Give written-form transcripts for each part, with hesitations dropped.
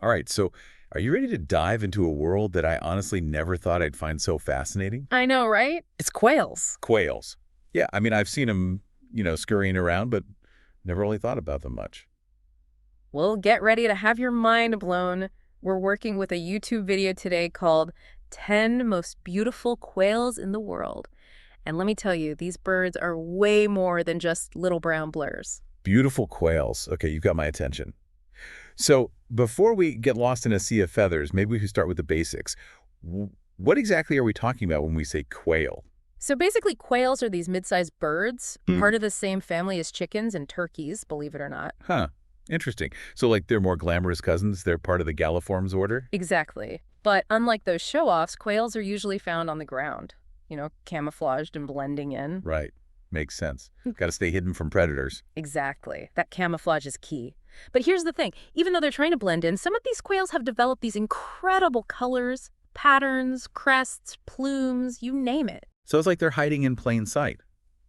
All right, so are you ready to dive into a world that I honestly never thought I'd find so fascinating? I know, right? It's quails. Quails. Yeah, I mean, I've seen them, scurrying around, but never really thought about them much. Well, get ready to have your mind blown. We're working with a YouTube video today called 10 Most Beautiful Quails in the World. And let me tell you, these birds are way more than just little brown blurs. Beautiful quails. Okay, you've got my attention. So before we get lost in a sea of feathers, maybe we could start with the basics. What exactly are we talking about when we say quail? So basically, quails are these mid-sized birds, Hmm. part of the same family as chickens and turkeys, believe it or not. Huh. Interesting. So like they're more glamorous cousins. They're part of the galliforms order? Exactly. But unlike those show-offs, quails are usually found on the ground, camouflaged and blending in. Right. Makes sense. Got to stay hidden from predators. Exactly. That camouflage is key. But here's the thing. Even though they're trying to blend in, some of these quails have developed these incredible colors, patterns, crests, plumes, you name it. So it's like they're hiding in plain sight.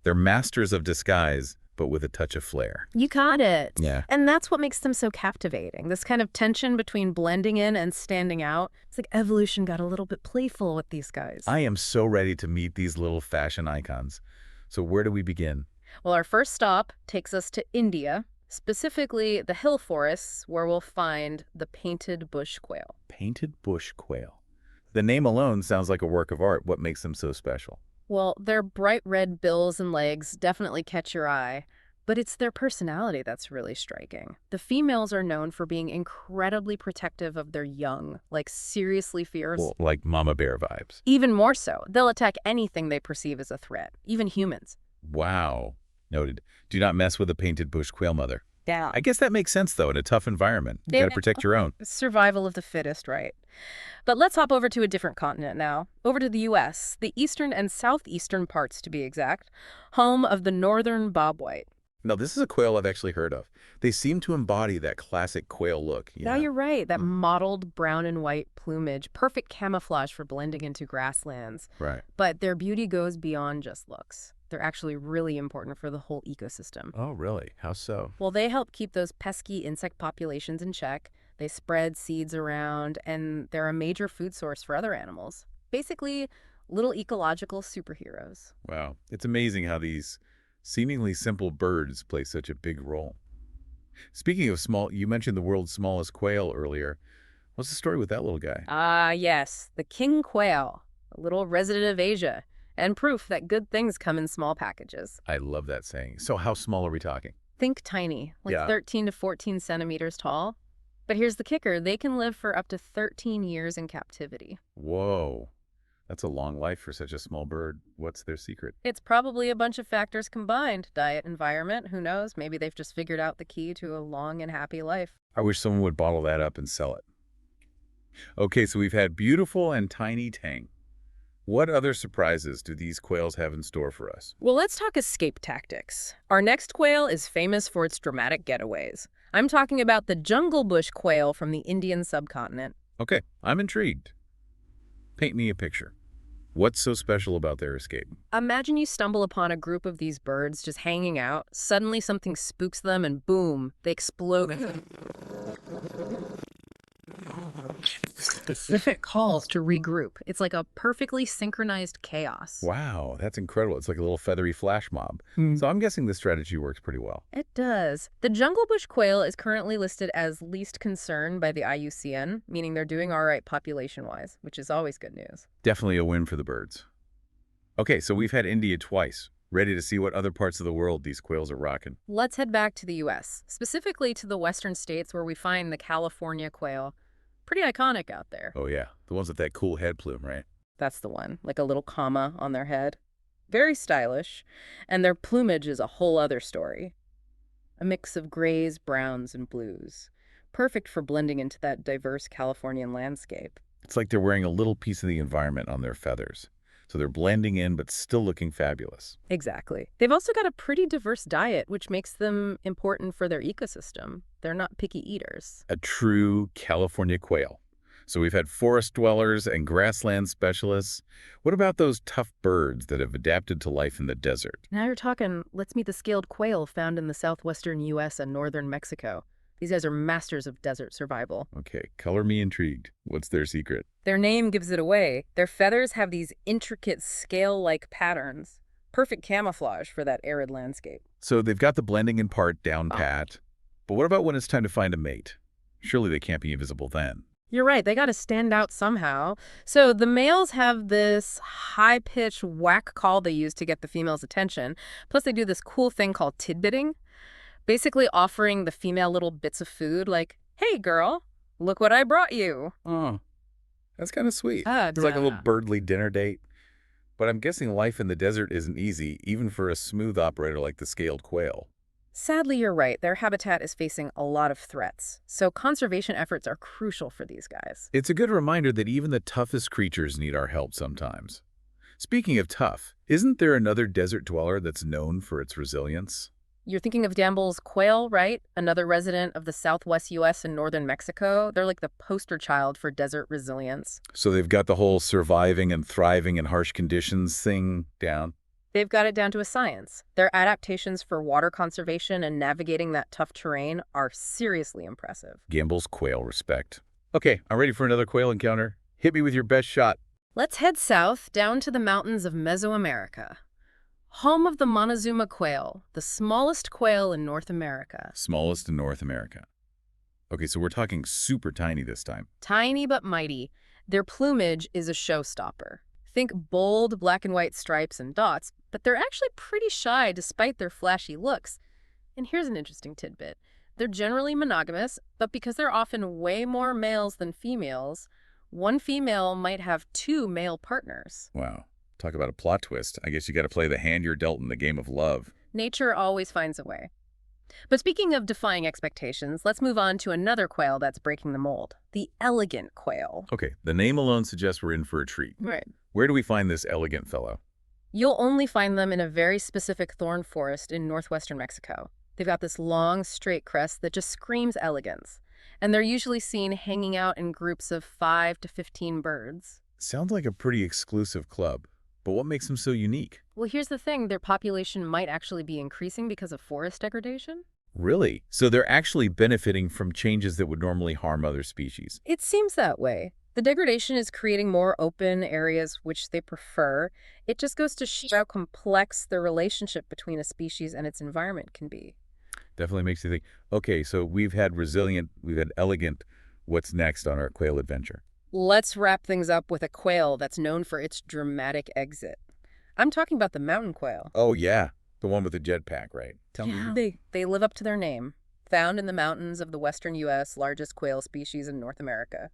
They're masters of disguise, but with a touch of flair. You got it. Yeah. And that's what makes them so captivating. This kind of tension between blending in and standing out. It's like evolution got a little bit playful with these guys. I am so ready to meet these little fashion icons. So where do we begin? Well, our first stop takes us to India, specifically the hill forests, where we'll find the painted bush quail. Painted bush quail. The name alone sounds like a work of art. What makes them so special? Well, their bright red bills and legs definitely catch your eye, but it's their personality that's really striking. The females are known for being incredibly protective of their young, like seriously fierce. Well, like mama bear vibes. Even more so, they'll attack anything they perceive as a threat, even humans. Wow. Noted. Do not mess with a painted bush quail mother. Yeah. I guess that makes sense, though, in a tough environment. You They- gotta protect your own. Survival of the fittest, right? But let's hop over to a different continent now, over to the U.S., the eastern and southeastern parts to be exact, home of the northern bobwhite. Now, this is a quail I've actually heard of. They seem to embody that classic quail look. Now you're right, that mottled brown and white plumage, perfect camouflage for blending into grasslands. Right. But their beauty goes beyond just looks. They're actually really important for the whole ecosystem. Oh, really? How so? Well, they help keep those pesky insect populations in check. They spread seeds around, and they're a major food source for other animals. Basically, little ecological superheroes. Wow. It's amazing how these seemingly simple birds play such a big role. Speaking of small, you mentioned the world's smallest quail earlier. What's the story with that little guy? Ah, yes, the king quail, a little resident of Asia, and proof that good things come in small packages. I love that saying. So how small are we talking? Think tiny, like Yeah. 13 to 14 centimeters tall. But here's the kicker, they can live for up to 13 years in captivity. Whoa. That's a long life for such a small bird. What's their secret? It's probably a bunch of factors combined. Diet, environment, who knows? Maybe they've just figured out the key to a long and happy life. I wish someone would bottle that up and sell it. Okay, so we've had beautiful and tiny tang. What other surprises do these quails have in store for us? Well, let's talk escape tactics. Our next quail is famous for its dramatic getaways. I'm talking about the jungle bush quail from the Indian subcontinent. Okay, I'm intrigued. Paint me a picture. What's so special about their escape? Imagine you stumble upon a group of these birds just hanging out. Suddenly something spooks them and boom, they explode. Specific calls to regroup. It's like a perfectly synchronized chaos. Wow, that's incredible. It's like a little feathery flash mob. So I'm guessing this strategy works pretty well. It does. The jungle bush quail is currently listed as least concern by the IUCN, meaning they're doing all right population-wise, which is always good news. Definitely a win for the birds. Okay, so we've had India twice. Ready to see what other parts of the world these quails are rocking. Let's head back to the U.S., specifically to the western states where we find the California quail. Pretty iconic out there. Oh yeah, the ones with that cool head plume, right? That's the one, like a little comma on their head. Very stylish, and their plumage is a whole other story. A mix of grays, browns, and blues. Perfect for blending into that diverse Californian landscape. It's like they're wearing a little piece of the environment on their feathers. So they're blending in, but still looking fabulous. Exactly. They've also got a pretty diverse diet, which makes them important for their ecosystem. They're not picky eaters. A true California quail. So we've had forest dwellers and grassland specialists. What about those tough birds that have adapted to life in the desert? Now you're talking, let's meet the scaled quail found in the southwestern U.S. and northern Mexico. These guys are masters of desert survival. Okay, color me intrigued. What's their secret? Their name gives it away. Their feathers have these intricate scale-like patterns. Perfect camouflage for that arid landscape. So they've got the blending in part down Oh, pat. But what about when it's time to find a mate? Surely they can't be invisible then. you're right. They got to stand out somehow. So the males have this high-pitched whack call they use to get the female's attention. Plus, they do this cool thing called tidbitting, basically offering the female little bits of food like, hey, girl, look what I brought you. Oh, that's kind of sweet. Ah, It's like a little duh. birdly dinner date. But I'm guessing life in the desert isn't easy, even for a smooth operator like the scaled quail. Sadly, you're right. Their habitat is facing a lot of threats. So conservation efforts are crucial for these guys. It's a good reminder that even the toughest creatures need our help sometimes. Speaking of tough, isn't there another desert dweller that's known for its resilience? You're thinking of Gamble's quail, right? Another resident of the southwest U.S. and northern Mexico. They're like the poster child for desert resilience. So they've got the whole surviving and thriving in harsh conditions thing down. They've got it down to a science. Their adaptations for water conservation and navigating that tough terrain are seriously impressive. Gamble's quail respect. Okay, I'm ready for another quail encounter. Hit me with your best shot. Let's head south down to the mountains of Mesoamerica. Home of the Montezuma quail, the smallest quail in North America. Smallest in North America. Okay, so we're talking super tiny this time. Tiny but mighty, their plumage is a showstopper. Think bold black and white stripes and dots, but they're actually pretty shy despite their flashy looks. And here's an interesting tidbit. They're generally monogamous, but because they're often way more males than females, one female might have two male partners. Wow. Talk about a plot twist. I guess you got to play the hand you're dealt in the game of love. Nature always finds a way. But speaking of defying expectations, let's move on to another quail that's breaking the mold, the elegant quail. Okay, the name alone suggests we're in for a treat. Right. Where do we find this elegant fellow? You'll only find them in a very specific thorn forest in northwestern Mexico. They've got this long, straight crest that just screams elegance. And they're usually seen hanging out in groups of 5 to 15 birds. Sounds like a pretty exclusive club. But what makes them so unique? Well, here's the thing. Their population might actually be increasing because of forest degradation. Really? So they're actually benefiting from changes that would normally harm other species. It seems that way. The degradation is creating more open areas which they prefer. It just goes to show how complex the relationship between a species and its environment can be. Definitely makes you think, okay, so we've had resilient, we've had elegant. What's next on our quail adventure? Let's wrap things up with a quail that's known for its dramatic exit. I'm talking about the mountain quail. Oh, yeah. The one with the jetpack, right? Tell Yeah. me. They live up to their name. Found in the mountains of the western U.S., largest quail species in North America.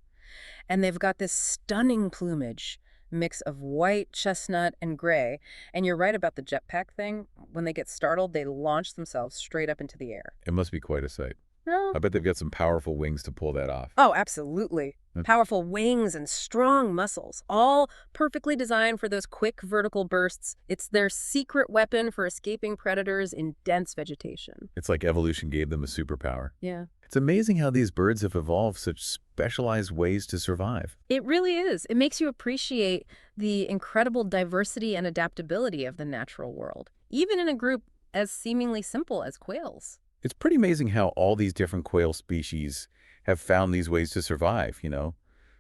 And they've got this stunning plumage, mix of white, chestnut, and gray. And you're right about the jetpack thing. When they get startled, they launch themselves straight up into the air. It must be quite a sight. No. I bet they've got some powerful wings to pull that off. Oh, absolutely. Mm. Powerful wings and strong muscles, all perfectly designed for those quick vertical bursts. It's their secret weapon for escaping predators in dense vegetation. It's like evolution gave them a superpower. Yeah. It's amazing how these birds have evolved such specialized ways to survive. It really is. It makes you appreciate the incredible diversity and adaptability of the natural world, even in a group as seemingly simple as quails. It's pretty amazing how all these different quail species have found these ways to survive, you know?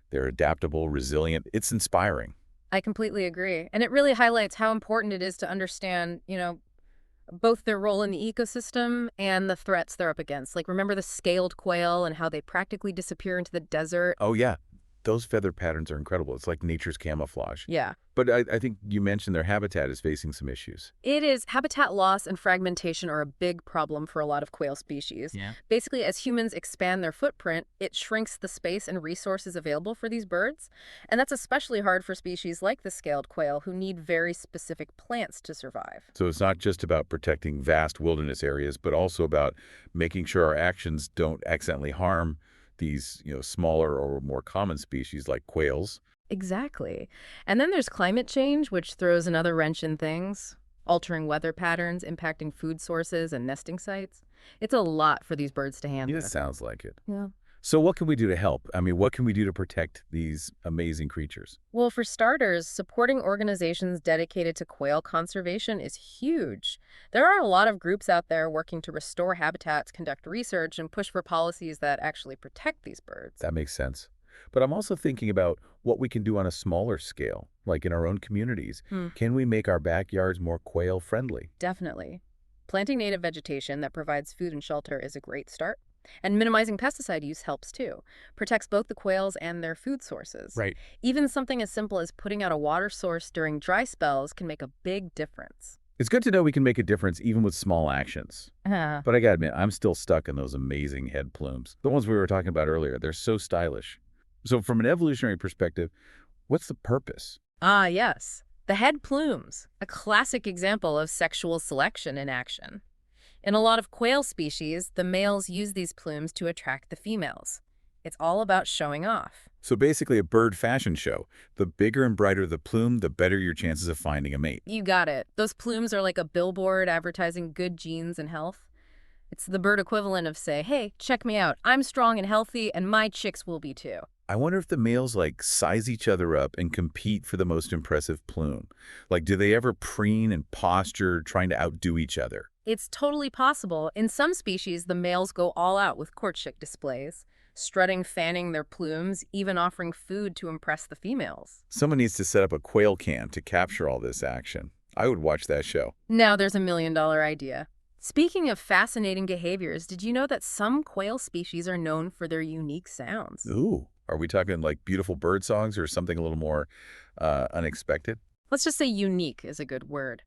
They're adaptable, resilient. It's inspiring. I completely agree. And it really highlights how important it is to understand, both their role in the ecosystem and the threats they're up against. Like, remember the scaled quail and how they practically disappear into the desert? Oh, yeah. Those feather patterns are incredible. It's like nature's camouflage. Yeah. But I think you mentioned their habitat is facing some issues. It is. Habitat loss and fragmentation are a big problem for a lot of quail species. Yeah. Basically, as humans expand their footprint, it shrinks the space and resources available for these birds. And that's especially hard for species like the scaled quail, who need very specific plants to survive. So it's not just about protecting vast wilderness areas, but also about making sure our actions don't accidentally harm these, smaller or more common species like quails. Exactly. And then there's climate change, which throws another wrench in things, altering weather patterns, impacting food sources and nesting sites. It's a lot for these birds to handle. It sounds like it. Yeah. So what can we do to help? I mean, what can we do to protect these amazing creatures? Well, for starters, supporting organizations dedicated to quail conservation is huge. There are a lot of groups out there working to restore habitats, conduct research, and push for policies that actually protect these birds. That makes sense. But I'm also thinking about what we can do on a smaller scale, like in our own communities. Hmm. Can we make our backyards more quail friendly? Definitely. Planting native vegetation that provides food and shelter is a great start. And minimizing pesticide use helps too. Protects both the quails and their food sources. Right. Even something as simple as putting out a water source during dry spells can make a big difference. It's good to know we can make a difference even with small actions. Ah, But I gotta admit, I'm still stuck in those amazing head plumes. The ones we were talking about earlier, they're so stylish. So from an evolutionary perspective, what's the purpose? yes. The head plumes, a classic example of sexual selection in action. In a lot of quail species, the males use these plumes to attract the females. It's all about showing off. So basically a bird fashion show. The bigger and brighter the plume, the better your chances of finding a mate. You got it. Those plumes are like a billboard advertising good genes and health. It's the bird equivalent of say, hey, check me out. I'm strong and healthy, and my chicks will be too. I wonder if the males like size each other up and compete for the most impressive plume. Like, do they ever preen and posture trying to outdo each other? It's totally possible. In some species, the males go all out with courtship displays, strutting, fanning their plumes, even offering food to impress the females. Someone needs to set up a quail cam to capture all this action. I would watch that show. Now there's $1 million idea. Speaking of fascinating behaviors, did you know that some quail species are known for their unique sounds? Ooh. Are we talking like beautiful bird songs or something a little more unexpected? Let's just say unique is a good word.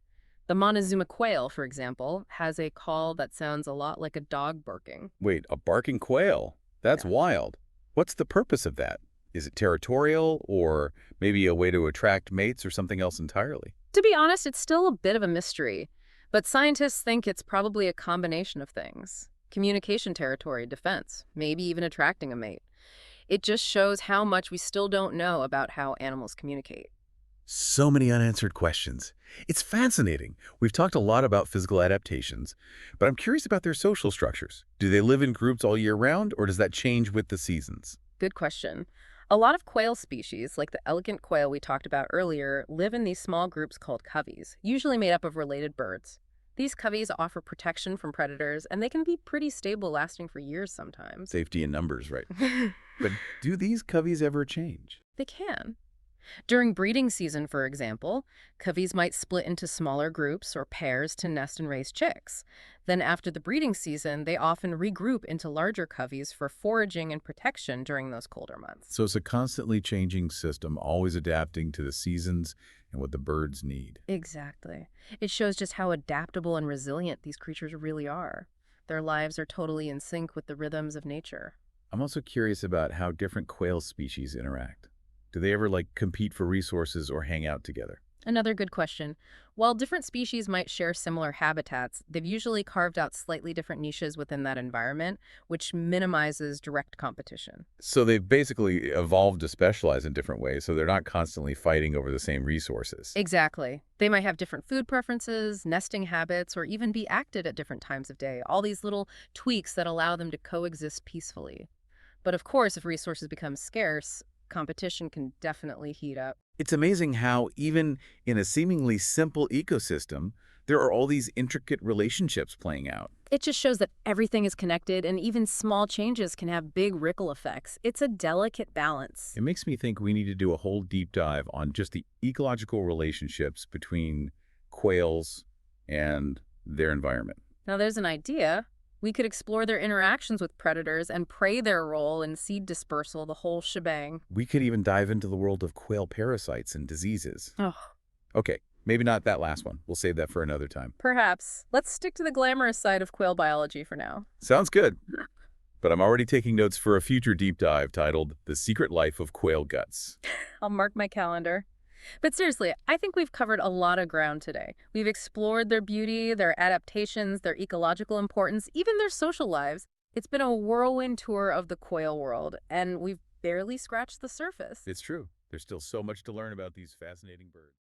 The Montezuma quail, for example, has a call that sounds a lot like a dog barking. Wait, a barking quail? That's Yeah. wild. What's the purpose of that? Is it territorial or maybe a way to attract mates or something else entirely? To be honest, it's still a bit of a mystery, but scientists think it's probably a combination of things. Communication territory, defense, maybe even attracting a mate. It just shows how much we still don't know about how animals communicate. So many unanswered questions. It's fascinating. We've talked a lot about physical adaptations, but I'm curious about their social structures. Do they live in groups all year round, or does that change with the seasons? Good question. A lot of quail species, like the elegant quail we talked about earlier, live in these small groups called coveys, usually made up of related birds. These coveys offer protection from predators, and they can be pretty stable, lasting for years sometimes. Safety in numbers, right? But do these coveys ever change? They can. During breeding season, for example, coveys might split into smaller groups or pairs to nest and raise chicks. Then after the breeding season, they often regroup into larger coveys for foraging and protection during those colder months. So it's a constantly changing system, always adapting to the seasons and what the birds need. Exactly. It shows just how adaptable and resilient these creatures really are. Their lives are totally in sync with the rhythms of nature. I'm also curious about how different quail species interact. Do they ever like compete for resources or hang out together? Another good question. While different species might share similar habitats, they've usually carved out slightly different niches within that environment, which minimizes direct competition. So they've basically evolved to specialize in different ways, so they're not constantly fighting over the same resources. Exactly. They might have different food preferences, nesting habits, or even be active at different times of day. All these little tweaks that allow them to coexist peacefully. But of course, if resources become scarce, competition can definitely heat up. It's amazing how even in a seemingly simple ecosystem, there are all these intricate relationships playing out. It just shows that everything is connected and even small changes can have big ripple effects. It's a delicate balance. It makes me think we need to do a whole deep dive on just the ecological relationships between quails and their environment. Now there's an idea. We could explore their interactions with predators and prey their role in seed dispersal, the whole shebang. We could even dive into the world of quail parasites and diseases. Oh, Okay, maybe not that last one. We'll save that for another time. perhaps. Let's stick to the glamorous side of quail biology for now. Sounds good. But I'm already taking notes for a future deep dive titled The Secret Life of Quail Guts. I'll mark my calendar. But seriously, I think we've covered a lot of ground today. We've explored their beauty, their adaptations, their ecological importance, even their social lives. It's been a whirlwind tour of the quail world, and we've barely scratched the surface. It's true. There's still so much to learn about these fascinating birds.